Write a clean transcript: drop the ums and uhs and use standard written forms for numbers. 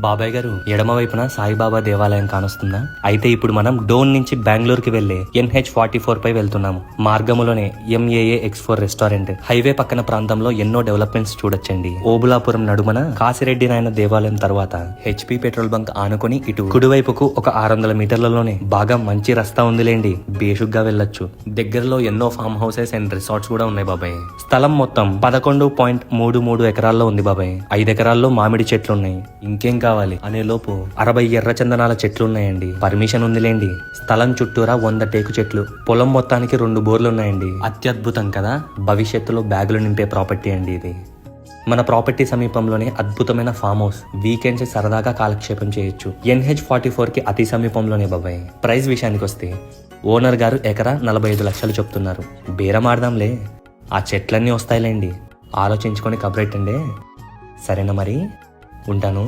బాబాయ్ గారు, ఎడమ వైపున సాయిబాబా దేవాలయం కానొస్తుందా? అయితే ఇప్పుడు మనం డోన్ నుంచి బెంగళూరుకి వెళ్లే NH44 పై వెళ్తున్నాము. మార్గములోనే MAA-X4 రెస్టారెంట్, హైవే పక్కన ప్రాంతంలో ఎన్నో డెవలప్మెంట్స్ చూడొచ్చండి. ఓబులాపురం నడుమన కాశిరెడ్డి నాయన దేవాలయం తర్వాత HP పెట్రోల్ బంక్ ఆనుకొని ఇటు కుడివైపుకు ఒక 600 మీటర్లలోనే బాగా మంచి రస్తా ఉందిలేండి. బేషుగ్గా వెళ్ళొచ్చు. దగ్గరలో ఎన్నో ఫామ్ హౌసెస్ అండ్ రిసార్ట్స్ కూడా ఉన్నాయి బాబాయ్. స్థలం మొత్తం 11.33 ఎకరాల్లో ఉంది బాబాయ్. 5 ఎకరాల్లో మామిడి చెట్లున్నాయి. ఇంకేం కావాలి అనే లోపు 60 ఎర్ర చందనాల చెట్లున్నాయండి. పర్మిషన్ ఉందిలేండి. స్థలం చుట్టూరా 100 టేకు చెట్లు. పొలం మొత్తానికి 2 బోర్లు ఉన్నాయండి. అత్యద్భుతం కదా. భవిష్యత్తులో బ్యాగులు నింపే ప్రాపర్టీ అండి ఇది. మన ప్రాపర్టీ సమీపంలోనే అద్భుతమైన ఫామ్ హౌస్. వీకెండ్స్ సరదాగా కాలక్షేపం చేయొచ్చు. NH44 కి అతి సమీపంలోనే బాబాయ్. ప్రైస్ విషయానికి వస్తే ఓనర్ గారు ఎకరా 45 లక్షలు చెప్తున్నారు. బేరం ఆడదాంలే. ఆ చెట్లన్నీ వస్తాయిలేండి. ఆలోచించుకొని కబురెట్టండి. సరేనా మరి, ఉంటాను.